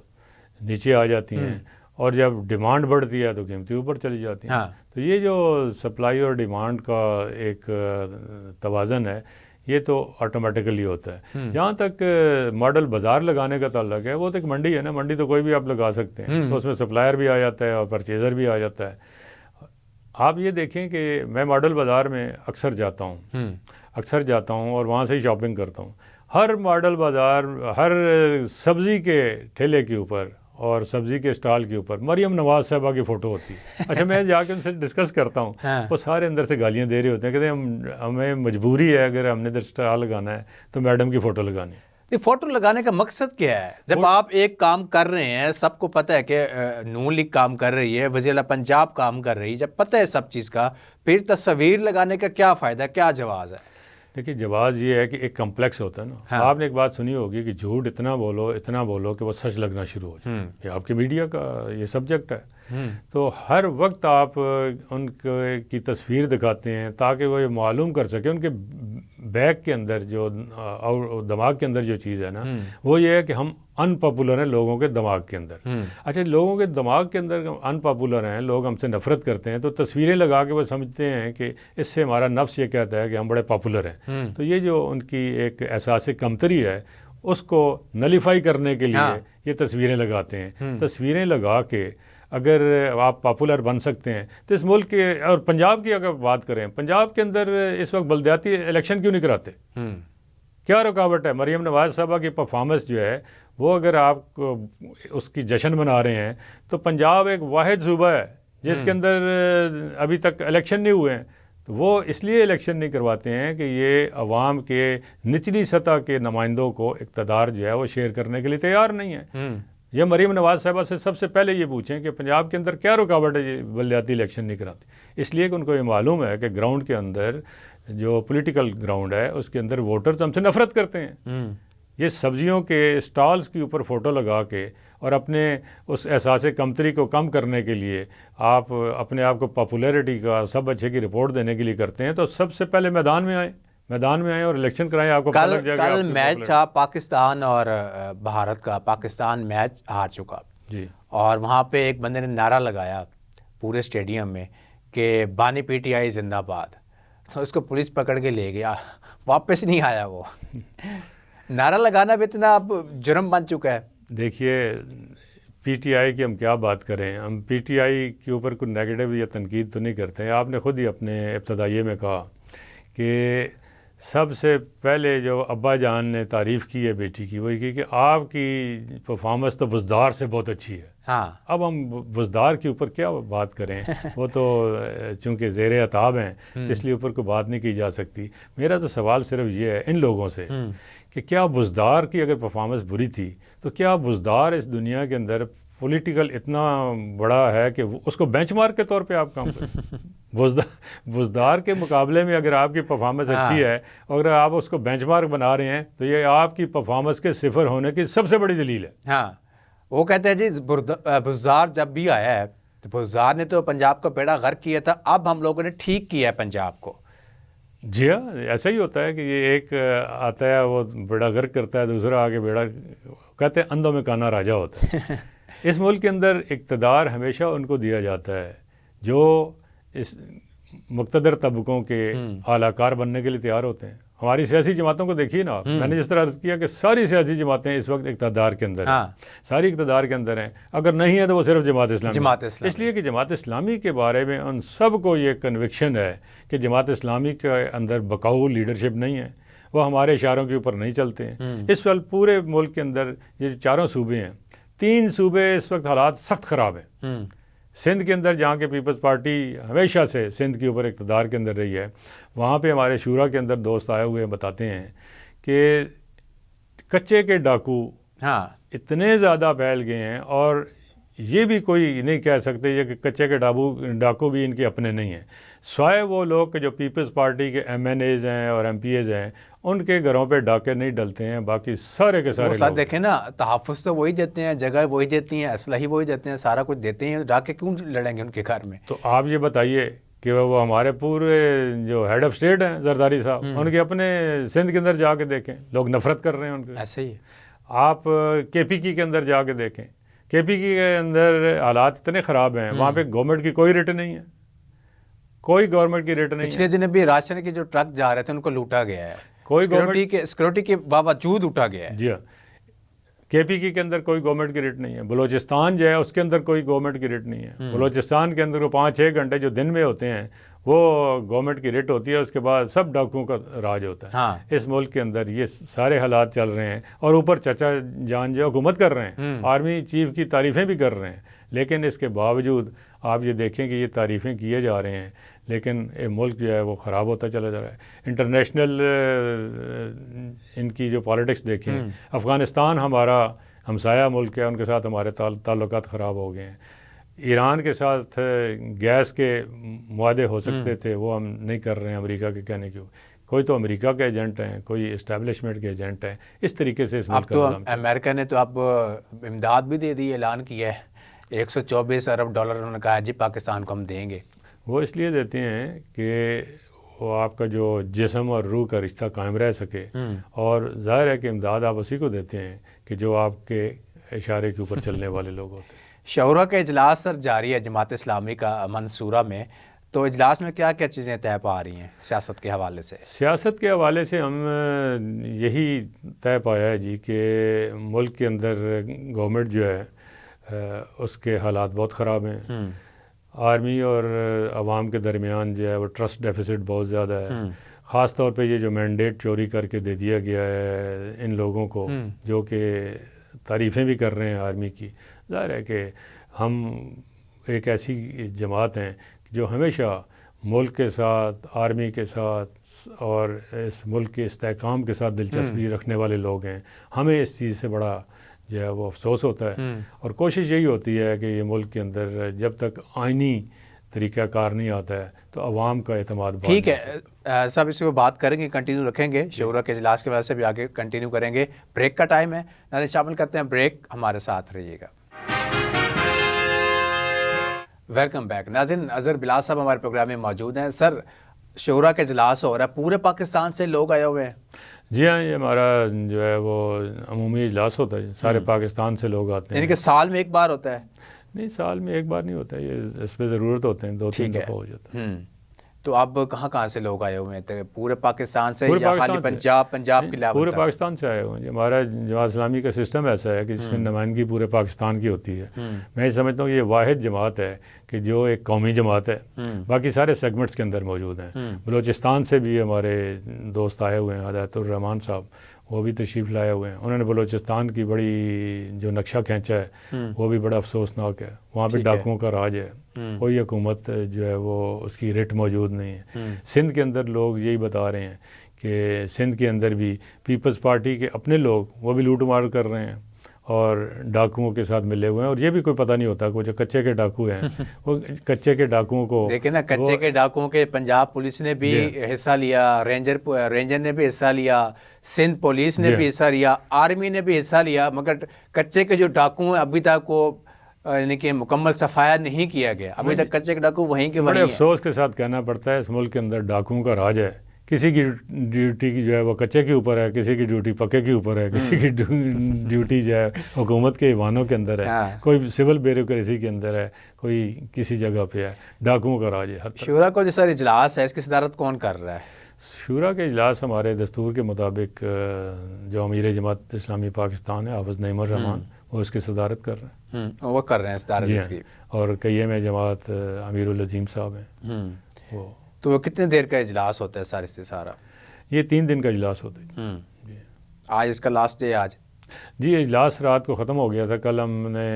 نیچے آ جاتی ہیں, اور جب ڈیمانڈ بڑھتی ہے تو قیمتیں اوپر چلی جاتی ہیں. تو یہ جو سپلائی اور ڈیمانڈ کا ایک توازن ہے یہ تو آٹومیٹکلی ہوتا ہے. جہاں تک ماڈل بازار لگانے کا تعلق ہے, وہ تو ایک منڈی ہے نا, منڈی تو کوئی بھی آپ لگا سکتے ہیں, تو اس میں سپلائر بھی آ جاتا ہے اور پرچیزر بھی آ جاتا ہے. آپ یہ دیکھیں کہ میں ماڈل بازار میں اکثر جاتا ہوں اور وہاں سے ہی شاپنگ کرتا ہوں. ہر ماڈل بازار، ہر سبزی کے ٹھیلے کے اوپر اور سبزی کے اسٹال کے اوپر مریم نواز صاحبہ کی فوٹو ہوتی ہے. اچھا میں جا کے ان سے ڈسکس کرتا ہوں، وہ سارے اندر سے گالیاں دے رہے ہوتے ہیں، کہتے ہیں ہمیں مجبوری ہے، اگر ہم نے ادھر اسٹال لگانا ہے تو میڈم کی فوٹو لگانی. یہ فوٹو لگانے کا مقصد کیا ہے؟ جب آپ ایک کام کر رہے ہیں، سب کو پتہ ہے کہ نون لیگ کام کر رہی ہے، وزیر اعلیٰ پنجاب کام کر رہی ہے، جب پتہ ہے سب چیز کا، پھر تصویر لگانے کا کیا فائدہ، کیا جواز ہے؟ دیکھیے جواز یہ ہے کہ ایک کمپلیکس ہوتا ہے نا. آپ نے ایک بات سنی ہوگی کہ جھوٹ اتنا بولو کہ وہ سچ لگنا شروع ہو جائے. یہ آپ کے میڈیا کا یہ سبجیکٹ ہے. تو ہر وقت آپ ان کی تصویر دکھاتے ہیں تاکہ وہ یہ معلوم کر سکیں ان کے بیک کے اندر جو دماغ کے اندر جو چیز ہے نا، وہ یہ ہے کہ ہم ان پاپولر ہیں لوگوں کے دماغ کے اندر. اچھا لوگوں کے دماغ کے اندر ان پاپولر ہیں، لوگ ہم سے نفرت کرتے ہیں، تو تصویریں لگا کے وہ سمجھتے ہیں کہ اس سے ہمارا نفس یہ کہتا ہے کہ ہم بڑے پاپولر ہیں. تو یہ جو ان کی ایک احساس کمتری ہے، اس کو نلیفائی کرنے کے لیے یہ تصویریں لگاتے ہیں. تصویریں لگا کے اگر آپ پاپولر بن سکتے ہیں تو اس ملک کے، اور پنجاب کی اگر بات کریں، پنجاب کے اندر اس وقت بلدیاتی الیکشن کیوں نہیں کراتے؟ کیا رکاوٹ ہے؟ مریم نواز صاحبہ کی پرفارمنس جو ہے وہ اگر آپ اس کی جشن منا رہے ہیں تو پنجاب ایک واحد صوبہ ہے جس کے اندر ابھی تک الیکشن نہیں ہوئے ہیں. تو وہ اس لیے الیکشن نہیں کرواتے ہیں کہ یہ عوام کے نچلی سطح کے نمائندوں کو اقتدار جو ہے وہ شیئر کرنے کے لیے تیار نہیں ہے. یہ مریم نواز صاحبہ سے سب سے پہلے یہ پوچھیں کہ پنجاب کے اندر کیا رکاوٹ ہے یہ بلدیاتی الیکشن نہیں کراتے. اس لیے کہ ان کو یہ معلوم ہے کہ گراؤنڈ کے اندر جو پولیٹیکل گراؤنڈ ہے اس کے اندر ووٹرز ہم سے نفرت کرتے ہیں. یہ سبزیوں کے اسٹالز کے اوپر فوٹو لگا کے اور اپنے اس احساس کمتری کو کم کرنے کے لیے آپ اپنے آپ کو پاپولیرٹی کا سب اچھے کی رپورٹ دینے کے لیے کرتے ہیں. تو سب سے پہلے میدان میں آئیں اور الیکشن کرائیں. آپ کو پتہ لگ جائے گا. کل میچ تھا پاکستان اور بھارت کا. پاکستان میچ ہار چکا جی، اور وہاں پہ ایک بندے نے نعرہ لگایا پورے اسٹیڈیم میں کہ بانی پی ٹی آئی زندہ باد. تو اس کو پولیس پکڑ کے لے گیا، واپس نہیں آیا. وہ نعرہ لگانا بھی اتنا اب جرم بن چکا ہے. دیکھیے پی ٹی آئی کی ہم کیا بات کریں، ہم پی ٹی آئی کے اوپر کوئی نیگیٹو یا تنقید تو نہیں کرتے ہیں. آپ نے خود ہی اپنے ابتدائیے میں کہا کہ سب سے پہلے جو ابا جان نے تعریف کی ہے بیٹی کی، وہی کی کہ آپ کی پرفارمنس تو بزدار سے بہت اچھی ہے. اب ہم بزدار کے اوپر کیا بات کریں، وہ تو چونکہ زیر عتاب ہیں تو اس لیے اوپر کوئی بات نہیں کی جا سکتی. میرا تو سوال صرف یہ ہے ان لوگوں سے کہ کیا بزدار کی اگر پرفارمنس بری تھی تو کیا بزدار اس دنیا کے اندر پولیٹیکل اتنا بڑا ہے کہ اس کو بینچ مارک کے طور پہ آپ کام کریں؟ بزدار کے مقابلے میں اگر آپ کی پرفارمنس اچھی ہے اور اگر آپ اس کو بینچ مارک بنا رہے ہیں تو یہ آپ کی پرفارمنس کے صفر ہونے کی سب سے بڑی دلیل ہے. وہ کہتے ہیں جی بزدار جب بھی آیا ہے تو بزدار نے تو پنجاب کا بیڑا غرق کیا تھا، اب ہم لوگوں نے ٹھیک کیا ہے پنجاب کو. جی ہاں، ایسا ہی ہوتا ہے کہ یہ ایک آتا ہے وہ بیڑا غرق کرتا ہے، دوسرا آگے بیڑا، کہتے ہیں اندھوں میں کانا راجہ ہوتا ہے. اس ملک کے اندر اقتدار ہمیشہ ان کو دیا جاتا ہے جو اس مقتدر طبقوں کے اعلی کار بننے کے لیے تیار ہوتے ہیں. ہماری سیاسی جماعتوں کو دیکھیے نا، میں نے جس طرح عرض کیا کہ ساری سیاسی جماعتیں اس وقت اقتدار کے اندر ہیں، ساری اقتدار کے اندر ہیں. اگر نہیں ہے تو وہ صرف جماعت اسلامی. اس لیے کہ جماعت اسلامی کے بارے میں ان سب کو یہ کنوکشن ہے کہ جماعت اسلامی کے اندر بقاؤ لیڈرشپ نہیں ہے، وہ ہمارے اشاروں کے اوپر نہیں چلتے ہیں. اس وقت پورے ملک کے اندر یہ 4 صوبے ہیں، 3 صوبے اس وقت حالات سخت خراب ہیں. سندھ کے اندر جہاں کہ پیپلز پارٹی ہمیشہ سے سندھ کے اوپر اقتدار کے اندر رہی ہے، وہاں پہ ہمارے شورا کے اندر دوست آئے ہوئے بتاتے ہیں کہ کچے کے ڈاکو اتنے زیادہ پھیل گئے ہیں، اور یہ بھی کوئی نہیں کہہ سکتے یہ کہ کچے کے ڈاکو بھی ان کے اپنے نہیں ہیں، سوائے وہ لوگ کہ جو پیپلز پارٹی کے ایم این ایز ہیں اور ایم پی ایز ہیں، ان کے گھروں پہ ڈاکے نہیں ڈلتے ہیں. باقی سارے کے سارے لوگ دیکھیں نا، تحفظ تو وہی دیتے ہیں، جگہ وہی دیتی ہیں، اسلحہ وہی دیتے ہیں، سارا کچھ دیتے ہیں، ڈاکے کیوں لڑیں گے ان کے گھر میں؟ تو آپ یہ بتائیے کہ وہ ہمارے پورے جو ہیڈ آف اسٹیٹ ہیں زرداری صاحب، ان کے اپنے سندھ کے اندر جا کے دیکھیں، لوگ نفرت کر رہے ہیں ان کے. ایسے ہی آپ کے پی کی کے اندر جا کے دیکھیں، کے پی کی کے اندر حالات اتنے خراب ہیں، وہاں پہ گورنمنٹ کی کوئی ریٹ نہیں ہے، کوئی گورنمنٹ کی ریٹ نہیں ہے. پچھلے دن بھی راشن کے جو ٹرک جا رہے تھے ان کو لوٹا گیا ہے، کوئی سیکورٹی کے باوجود لوٹا گیا ہے. جی ہاں، KPK کے اندر کوئی گورنمنٹ کی ریٹ نہیں ہے. بلوچستان جو ہے اس کے اندر کوئی گورنمنٹ کی ریٹ نہیں ہے. بلوچستان کے اندر وہ 5-6 گھنٹے جو دن میں ہوتے ہیں وہ گورنمنٹ کی ریٹ ہوتی ہے, اس کے بعد سب ڈاکوؤں کا راج ہوتا ہے. اس ملک کے اندر یہ سارے حالات چل رہے ہیں, اور اوپر چچا جان جو حکومت کر رہے ہیں, آرمی چیف کی تعریفیں بھی کر رہے ہیں, لیکن اس کے باوجود آپ یہ دیکھیں کہ یہ تعریفیں کیے جا رہے ہیں, لیکن یہ ملک جو ہے وہ خراب ہوتا چلا جا رہا ہے. انٹرنیشنل ان کی جو پالیٹکس دیکھیں, افغانستان ہمارا ہمسایہ ملک ہے, ان کے ساتھ ہمارے تعلقات خراب ہو گئے ہیں. ایران کے ساتھ گیس کے معاہدے ہو سکتے تھے, وہ ہم نہیں کر رہے ہیں امریکہ کے کہنے کیوں. کوئی تو امریکہ کے ایجنٹ ہیں, کوئی اسٹیبلشمنٹ کے ایجنٹ ہیں. اس طریقے سے اس ملک اب تو امریکہ نے تو اب امداد بھی دے دی, اعلان کیا ہے $124 ارب انہوں نے کہا جی پاکستان کو ہم دیں گے. وہ اس لیے دیتے ہیں کہ وہ آپ کا جو جسم اور روح کا رشتہ قائم رہ سکے, اور ظاہر ہے کہ امداد آپ اسی کو دیتے ہیں کہ جو آپ کے اشارے کے اوپر چلنے والے لوگ ہوتے ہیں. شورا کا اجلاس سر جاری ہے جماعت اسلامی کا منصورہ میں, تو اجلاس میں کیا کیا چیزیں طے پا رہی ہیں سیاست کے حوالے سے؟ سیاست کے حوالے سے ہم یہی طے پایا ہے جی کہ ملک کے اندر گورنمنٹ جو ہے اس کے حالات بہت خراب ہیں. آرمی اور عوام کے درمیان جو ہے وہ ٹرسٹ ڈیفیسٹ بہت زیادہ ہے. خاص طور پہ یہ جو مینڈیٹ چوری کر کے دے دیا گیا ہے ان لوگوں کو, جو کہ تعریفیں بھی کر رہے ہیں آرمی کی. ظاہر ہے کہ ہم ایک ایسی جماعت ہیں جو ہمیشہ ملک کے ساتھ, آرمی کے ساتھ اور اس ملک کے استحکام کے ساتھ دلچسپی رکھنے والے لوگ ہیں. ہمیں اس چیز سے بڑا جو ہے وہ افسوس ہوتا ہے, اور کوشش یہی ہوتی ہے کہ یہ ملک کے اندر جب تک آئینی طریقہ کار نہیں آتا ہے تو عوام کا اعتماد بڑھ ٹھیک ہے صاحب, اس کو بات کریں گے, کنٹینیو رکھیں گے, شورا کے اجلاس کی وجہ سے بھی آگے کنٹینیو کریں گے. بریک کا ٹائم ہے, ناظرین شامل کرتے ہیں بریک, ہمارے ساتھ رہیے گا. Welcome back. ناظرین اظہر بلال صاحب ہمارے پروگرام میں موجود ہیں. سر شورا کا اجلاس ہو رہا ہے, پورے پاکستان سے لوگ آئے ہوئے ہیں؟ جی ہاں, یہ ہمارا جو ہے وہ عمومی اجلاس ہوتا ہے, سارے پاکستان سے لوگ آتے ہیں. یعنی کہ سال میں ایک بار ہوتا ہے؟ نہیں, سال میں ایک بار نہیں ہوتا ہے, یہ اس پہ ضرورت ہوتے ہیں 2-3 دفعہ ہو جاتا ہے. تو اب کہاں سے لوگ آئے ہوئے ہیں؟ پورے پاکستان سے یا خالی پنجاب کے علاوہ؟ پورے پاکستان سے آئے ہوئے ہیں. ہمارا جماعت اسلامی کا سسٹم ایسا ہے کہ جس میں نمائندگی پورے پاکستان کی ہوتی ہے. میں سمجھتا ہوں یہ واحد جماعت ہے کہ جو ایک قومی جماعت ہے, باقی سارے سیگمنٹس کے اندر موجود ہیں. بلوچستان سے بھی ہمارے دوست آئے ہوئے ہیں, ہدایت الرحمان صاحب, وہ بھی تشریف لائے ہوئے ہیں. انہوں نے بلوچستان کی بڑی جو نقشہ کھینچا ہے وہ بھی بڑا افسوسناک ہے. وہاں پہ ڈاکوؤں کا راج ہے, کوئی حکومت جو ہے وہ اس کی ریٹ موجود نہیں ہے. سندھ کے اندر لوگ یہی بتا رہے ہیں کہ سندھ کے اندر بھی پیپلز پارٹی کے اپنے لوگ وہ بھی لوٹ مار کر رہے ہیں اور ڈاکوؤں کے ساتھ ملے ہوئے ہیں. اور یہ بھی کوئی پتہ نہیں ہوتا کہ جو کچے کے ڈاکو ہیں وہ کچے کے ڈاکوؤں کو دیکھیں نا, کچے کے ڈاکوؤں کے پنجاب پولیس نے بھی حصہ لیا, رینجر نے بھی حصہ لیا, سندھ پولیس نے بھی حصہ لیا, آرمی نے بھی حصہ لیا, مگر کچے کے جو ڈاکو ہیں ابھی تک وہ یعنی کہ مکمل صفایا نہیں کیا گیا. ابھی تک کچے کے ڈاکو وہیں کے وہیں ہیں. بڑے افسوس کے ساتھ کہنا پڑتا ہے اس ملک کے اندر ڈاکوؤں کا راج ہے. کسی کی ڈیوٹی جو ہے وہ کچے کے اوپر ہے, کسی کی ڈیوٹی پکے کے اوپر ہے, کسی کی ڈیوٹی جو ہے حکومت کے ایوانوں کے اندر ہے, کوئی سول بیوروکریسی کے اندر ہے, کوئی کسی جگہ پہ ہے. ڈاکوؤں کا راج ہے ہر طرف. شورا کو جو سر اجلاس ہے اس کی صدارت کون کر رہا ہے؟ شورا کے اجلاس ہمارے دستور کے مطابق جو امیر جماعت اسلامی پاکستان ہے حافظ نعیم الرحمان, وہ اس کی صدارت کر رہے ہیں. وہ کر رہے ہیں صدارت اس کی. اور قیم جماعت امیر العظیم صاحب ہیں وہ. تو کتنے دیر کا اجلاس ہوتا ہے سر سارا؟ یہ 3 دن کا اجلاس ہوتا ہے. آج اس کا لاسٹ ڈے آج؟ جی, اجلاس رات کو ختم ہو گیا تھا. کل ہم نے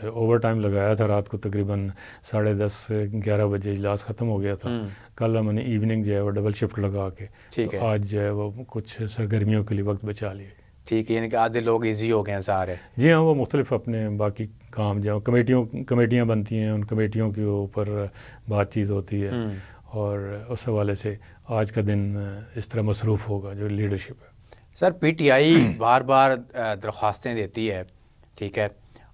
اوور ٹائم لگایا تھا, رات کو تقریباً 10:30-11 بجے اجلاس ختم ہو گیا تھا. کل ہم نے ایوننگ جو ہے وہ ڈبل شفٹ لگا کے آج جو ہے وہ کچھ سرگرمیوں کے لیے وقت بچا لیا. ٹھیک ہے, یعنی کہ آدھے لوگ ایزی ہو گئے ہیں سارے. جی ہاں, وہ مختلف اپنے باقی کام جو کمیٹیاں بنتی ہیں, ان کمیٹیوں کے اوپر بات چیت ہوتی ہے, اور اس حوالے سے آج کا دن اس طرح مصروف ہوگا جو لیڈرشپ ہے. سر پی ٹی آئی بار بار درخواستیں دیتی ہے, ٹھیک ہے,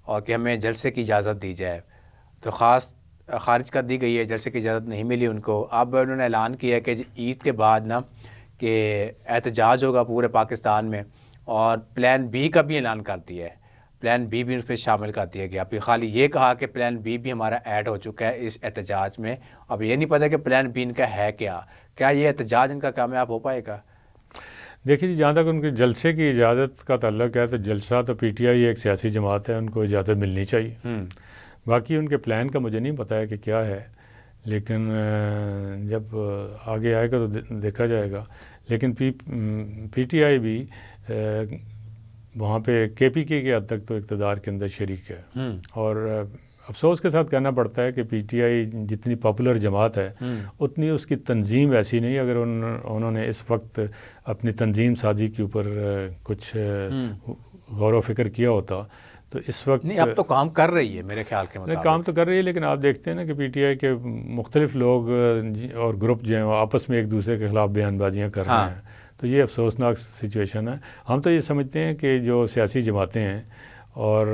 اور کہ ہمیں جلسے کی اجازت دی جائے. درخواست خارج کر دی گئی ہے, جلسے کی اجازت نہیں ملی ان کو. اب انہوں نے اعلان کیا ہے کہ عید کے بعد نا کہ احتجاج ہوگا پورے پاکستان میں, اور پلان بی کا بھی اعلان کر دیا ہے. پلان بی بھی اس پہ شامل کر دیا گیا. ابھی خالی یہ کہا کہ پلان بی بھی ہمارا ایڈ ہو چکا ہے اس احتجاج میں. اب یہ نہیں پتہ کہ پلان بی ان کا ہے کیا یہ احتجاج ان کا کامیاب ہو پائے گا؟ دیکھیے جی، جہاں تک ان کے جلسے کی اجازت کا تعلق ہے تو جلسہ تو پی ٹی آئی ایک سیاسی جماعت ہے، ان کو اجازت ملنی چاہیے. باقی ان کے پلان کا مجھے نہیں پتہ ہے کہ کیا ہے، لیکن جب آگے آئے گا تو دیکھا جائے گا. لیکن پی ٹی آئی بھی وہاں پہ کے پی کے حد تک تو اقتدار کے اندر شریک ہے. اور افسوس کے ساتھ کہنا پڑتا ہے کہ پی ٹی آئی جتنی پاپولر جماعت ہے اتنی اس کی تنظیم ایسی نہیں. اگر انہوں نے اس وقت اپنی تنظیم سازی کے اوپر کچھ غور و فکر کیا ہوتا تو اس وقت نہیں. اب تو کام کر رہی ہے میرے خیال کے مطابق. کام تو کر رہی ہے، لیکن آپ دیکھتے ہیں نا کہ پی ٹی آئی کے مختلف لوگ اور گروپ جو ہیں وہ آپس میں ایک دوسرے کے خلاف بیان بازیاں کر رہے ہیں. تو یہ افسوسناک سچویشن ہے. ہم تو یہ سمجھتے ہیں کہ جو سیاسی جماعتیں ہیں اور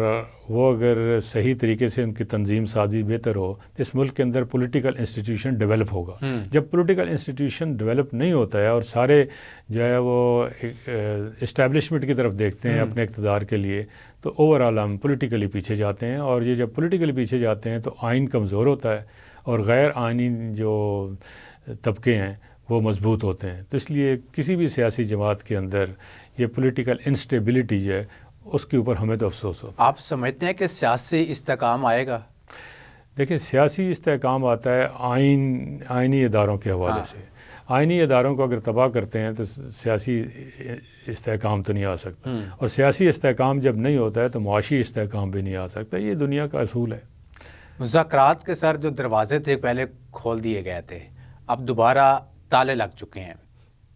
وہ اگر صحیح طریقے سے ان کی تنظیم سازی بہتر ہو تو اس ملک کے اندر پولیٹیکل انسٹیٹیوشن ڈیولپ ہوگا. جب پولیٹیکل انسٹیٹیوشن ڈیولپ نہیں ہوتا ہے اور سارے جو ہے وہ اسٹیبلشمنٹ کی طرف دیکھتے ہیں اپنے اقتدار کے لیے، تو اوورآل ہم پولیٹیکلی پیچھے جاتے ہیں. اور یہ جب پولیٹیکلی پیچھے جاتے ہیں تو آئین کمزور ہوتا ہے اور غیر آئینی جو طبقے ہیں وہ مضبوط ہوتے ہیں. تو اس لیے کسی بھی سیاسی جماعت کے اندر یہ پولیٹیکل انسٹیبلٹی جو ہے اس کے اوپر ہمیں تو افسوس ہو. آپ سمجھتے ہیں کہ سیاسی استحکام آئے گا؟ دیکھیں، سیاسی استحکام آتا ہے آئینی اداروں کے حوالے سے. آئینی اداروں کو اگر تباہ کرتے ہیں تو سیاسی استحکام تو نہیں آ سکتا. اور سیاسی استحکام جب نہیں ہوتا ہے تو معاشی استحکام بھی نہیں آ سکتا. یہ دنیا کا اصول ہے. مذاکرات کے سر جو دروازے تھے پہلے کھول دیے گئے تھے، اب دوبارہ تالے لگ چکے ہیں.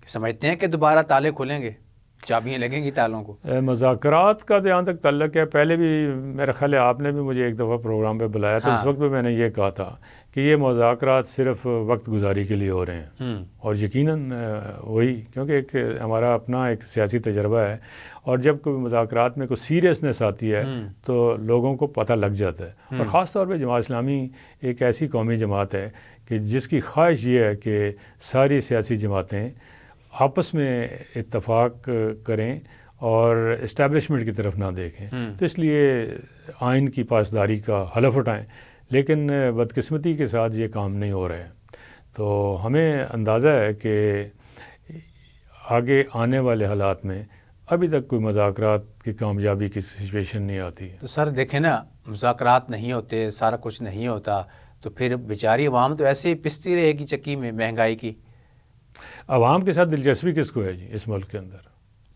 سمجھتے ہیں کہ دوبارہ تالے کھلیں گے، چابیاں لگیں گی تالوں کو؟ مذاکرات کا جہاں تک تعلق ہے، پہلے بھی میرا خیال ہے آپ نے بھی مجھے ایک دفعہ پروگرام پہ بلایا تھا. اس وقت بھی میں نے یہ کہا تھا کہ یہ مذاکرات صرف وقت گزاری کے لیے ہو رہے ہیں. اور یقیناً وہی، کیونکہ ایک ہمارا اپنا ایک سیاسی تجربہ ہے اور جب کوئی مذاکرات میں کوئی سیریسنس آتی ہے تو لوگوں کو پتہ لگ جاتا ہے. اور خاص طور پہ جماعت اسلامی ایک ایسی قومی جماعت ہے کہ جس کی خواہش یہ ہے کہ ساری سیاسی جماعتیں آپس میں اتفاق کریں اور اسٹیبلشمنٹ کی طرف نہ دیکھیں. تو اس لیے آئین کی پاسداری کا حلف اٹھائیں. لیکن بدقسمتی کے ساتھ یہ کام نہیں ہو رہا ہے. تو ہمیں اندازہ ہے کہ آگے آنے والے حالات میں ابھی تک کوئی مذاکرات کی کامیابی کی سچویشن نہیں آتی. تو سر دیکھیں نا، مذاکرات نہیں ہوتے، سارا کچھ نہیں ہوتا، تو پھر بیچاری عوام تو ایسے ہی پستی رہے گی چکی میں مہنگائی کی. عوام کے ساتھ دلچسپی کس کو ہے جی اس ملک کے اندر؟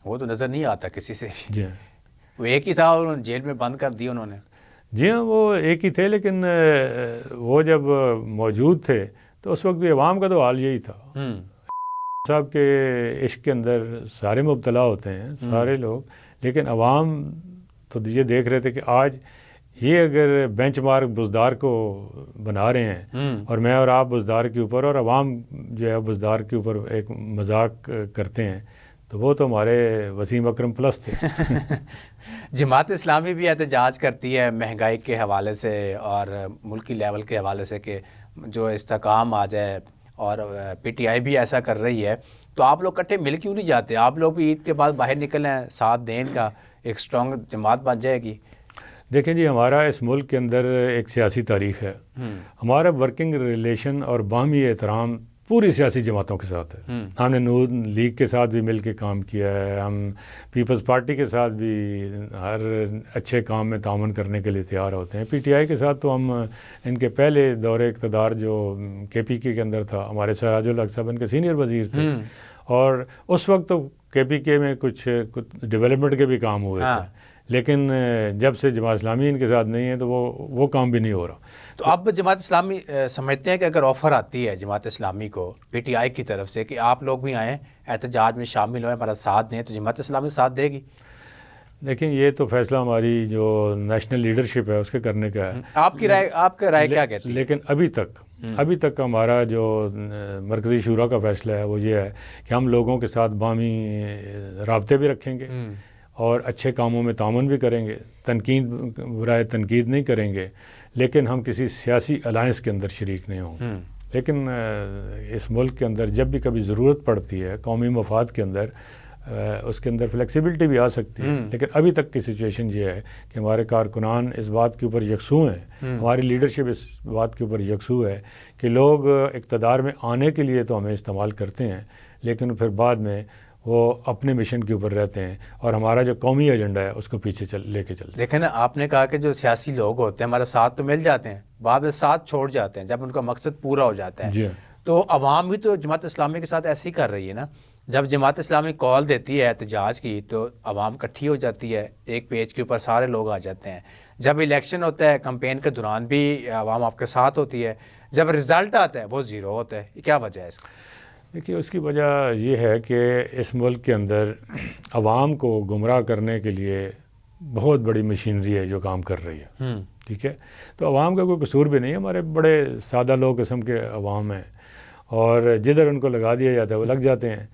وہ تو نظر نہیں آتا کسی سے بھی. جی وہ ایک ہی تھا اور جیل میں بند کر دیا انہوں نے. جی ہاں، وہ ایک ہی تھے، لیکن وہ جب موجود تھے تو اس وقت بھی عوام کا تو حال یہی تھا. صاحب کے عشق کے اندر سارے مبتلا ہوتے ہیں، سارے لوگ، لیکن عوام تو یہ دیکھ رہے تھے کہ آج یہ اگر بینچ مارک بزدار کو بنا رہے ہیں اور میں اور آپ بزدار کے اوپر اور عوام جو ہے بزدار کے اوپر ایک مذاق کرتے ہیں، تو وہ تو ہمارے وسیم اکرم پلس تھے. جماعت اسلامی بھی احتجاج کرتی ہے مہنگائی کے حوالے سے اور ملکی لیول کے حوالے سے کہ جو استحکام آ جائے، اور پی ٹی آئی بھی ایسا کر رہی ہے. تو آپ لوگ کٹھے مل کیوں نہیں جاتے؟ آپ لوگ بھی عید کے بعد باہر نکلیں، ساتھ دیں کا، ایک اسٹرانگ جماعت بن جائے گی. دیکھیں جی، ہمارا اس ملک کے اندر ایک سیاسی تاریخ ہے. ہمارا ورکنگ ریلیشن اور باہمی احترام پوری سیاسی جماعتوں کے ساتھ ہے. ہم نے نون لیگ کے ساتھ بھی مل کے کام کیا ہے، ہم پیپلز پارٹی کے ساتھ بھی ہر اچھے کام میں تعاون کرنے کے لیے تیار ہوتے ہیں. پی ٹی آئی کے ساتھ تو ہم ان کے پہلے دور اقتدار جو کے پی کے اندر تھا، ہمارے سراج الحق صاحب ان کے سینئر وزیر تھے، اور اس وقت تو کے پی کے میں کچھ ڈیولپمنٹ کے بھی کام ہوئے تھے. لیکن جب سے جماعت اسلامی ان کے ساتھ نہیں ہے تو وہ کام بھی نہیں ہو رہا. تو اب جماعت اسلامی سمجھتے ہیں کہ اگر آفر آتی ہے جماعت اسلامی کو پی ٹی آئی کی طرف سے کہ آپ لوگ بھی آئیں، احتجاج میں شامل ہوئیں، ہمارا ساتھ دیں، تو جماعت اسلامی ساتھ دے گی؟ دیکھیں، یہ تو فیصلہ ہماری جو نیشنل لیڈرشپ ہے اس کے کرنے کا ہے. آپ کی رائے کیا کہتی ہے؟ لیکن ابھی تک ہمارا جو مرکزی شورا کا فیصلہ ہے وہ یہ ہے کہ ہم لوگوں کے ساتھ باہمی رابطے بھی رکھیں گے اور اچھے کاموں میں تعاون بھی کریں گے، برائے تنقید نہیں کریں گے، لیکن ہم کسی سیاسی الائنس کے اندر شریک نہیں ہوں گے. لیکن اس ملک کے اندر جب بھی کبھی ضرورت پڑتی ہے قومی مفاد کے اندر، اس کے اندر فلیکسیبلٹی بھی آ سکتی ہے. لیکن ابھی تک کی سچویشن یہ ہے کہ ہمارے کارکنان اس بات کے اوپر یکسو ہیں، ہماری لیڈرشپ اس بات کے اوپر یکسو ہے کہ لوگ اقتدار میں آنے کے لیے تو ہمیں استعمال کرتے ہیں، لیکن پھر بعد میں وہ اپنے مشن کے اوپر رہتے ہیں اور ہمارا جو قومی ایجنڈا ہے اس کو پیچھے لے کے چلتے ہیں۔ دیکھیں نا، آپ نے کہا کہ جو سیاسی لوگ ہوتے ہیں ہمارا ساتھ تو مل جاتے ہیں، بعد میں ساتھ چھوڑ جاتے ہیں جب ان کا مقصد پورا ہو جاتا ہے۔ جی تو عوام بھی تو جماعت اسلامی کے ساتھ ایسے ہی کر رہی ہے نا، جب جماعت اسلامی کال دیتی ہے احتجاج کی تو عوام اکٹھی ہو جاتی ہے، ایک پیج کے اوپر سارے لوگ آ جاتے ہیں۔ جب الیکشن ہوتا ہے کمپین کے دوران بھی عوام آپ کے ساتھ ہوتی ہے، جب رزلٹ آتا ہے وہ زیرو ہوتا ہے، یہ کیا وجہ ہے اس کا؟ دیکھیے، اس کی وجہ یہ ہے کہ اس ملک کے اندر عوام کو گمراہ کرنے کے لیے بہت بڑی مشینری ہے جو کام کر رہی ہے، ٹھیک ہے؟ تو عوام کا کوئی قصور بھی نہیں ہے، ہمارے بڑے سادہ لوگ قسم کے عوام ہیں اور جدھر ان کو لگا دیا جاتا ہے وہ لگ جاتے ہیں۔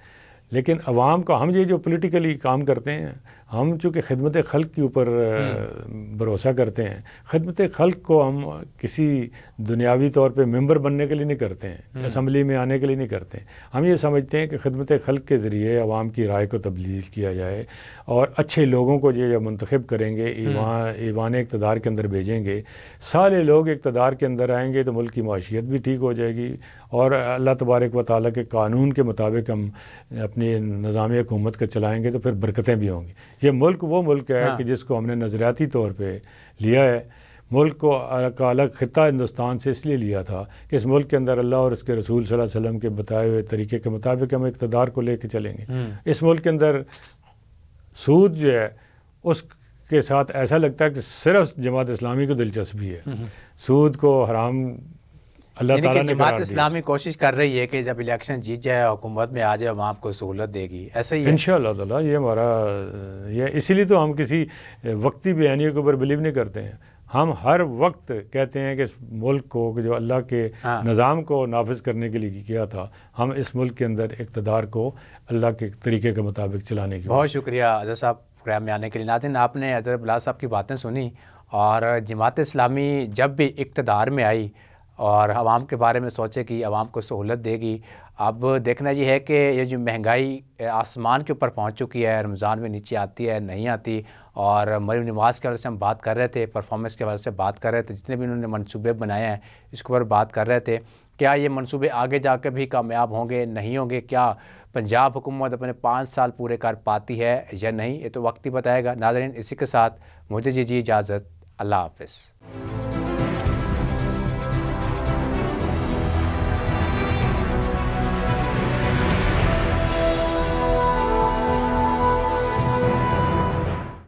لیکن عوام کا ہم یہ جو پولیٹیکلی کام کرتے ہیں، ہم چونکہ خدمت خلق کے اوپر بھروسہ کرتے ہیں، خدمت خلق کو ہم کسی دنیاوی طور پہ ممبر بننے کے لیے نہیں کرتے ہیں، اسمبلی میں آنے کے لیے نہیں کرتے ہیں۔ ہم یہ سمجھتے ہیں کہ خدمت خلق کے ذریعے عوام کی رائے کو تبدیل کیا جائے اور اچھے لوگوں کو جو منتخب کریں گے، ایوان اقتدار کے اندر بھیجیں گے، سارے لوگ اقتدار کے اندر آئیں گے تو ملک کی معاشیت بھی ٹھیک ہو جائے گی اور اللہ تبارک و تعالیٰ کے قانون کے مطابق ہم اپنی نظام حکومت کا چلائیں گے تو پھر برکتیں بھی ہوں گی۔ یہ ملک وہ ملک ہے کہ جس کو ہم نے نظریاتی طور پہ لیا ہے۔ ملک کو کا الگ خطہ ہندوستان سے اس لیے لیا تھا کہ اس ملک کے اندر اللہ اور اس کے رسول صلی اللہ علیہ وسلم کے بتائے ہوئے طریقے کے مطابق ہم اقتدار کو لے کے چلیں گے۔ اس ملک کے اندر سود جو ہے اس کے ساتھ ایسا لگتا ہے کہ صرف جماعت اسلامی کو دلچسپی ہے، سود کو حرام اللہ تعالیٰ نے جماعت اسلامی کوشش کر رہی ہے کہ جب الیکشن جیت جائے حکومت میں آ جائے عوام کو سہولت دے گی، ایسا ہی ہے انشاءاللہ تعالیٰ۔ یہ ہمارا اسی لیے تو ہم کسی وقتی بیانیے کے اوپر بلیو نہیں کرتے ہیں، ہم ہر وقت کہتے ہیں کہ اس ملک کو جو اللہ کے نظام کو نافذ کرنے کے لیے کیا تھا، ہم اس ملک کے اندر اقتدار کو اللہ کے طریقے کے مطابق چلانے کی۔ بہت شکریہ اظہر صاحب پروگرام میں آنے کے لیے۔ ناظرین، آپ نے اظہر بلال صاحب کی باتیں سنی اور جماعت اسلامی جب بھی اقتدار میں آئی اور عوام کے بارے میں سوچے کہ عوام کو سہولت دے گی، اب دیکھنا یہ ہے کہ یہ جو مہنگائی آسمان کے اوپر پہنچ چکی ہے، رمضان میں نیچے آتی ہے نہیں آتی، اور مریم نواز کے حوالے سے ہم بات کر رہے تھے، پرفارمنس کے حوالے سے بات کر رہے تھے، جتنے بھی انہوں نے منصوبے بنائے ہیں اس کے اوپر بات کر رہے تھے، کیا یہ منصوبے آگے جا کے بھی کامیاب ہوں گے نہیں ہوں گے؟ کیا پنجاب حکومت اپنے 5 سال پورے کر پاتی ہے یا نہیں؟ یہ تو وقت ہی بتائے گا۔ ناظرین، اسی کے ساتھ مجھے دیجیے اجازت، اللہ حافظ۔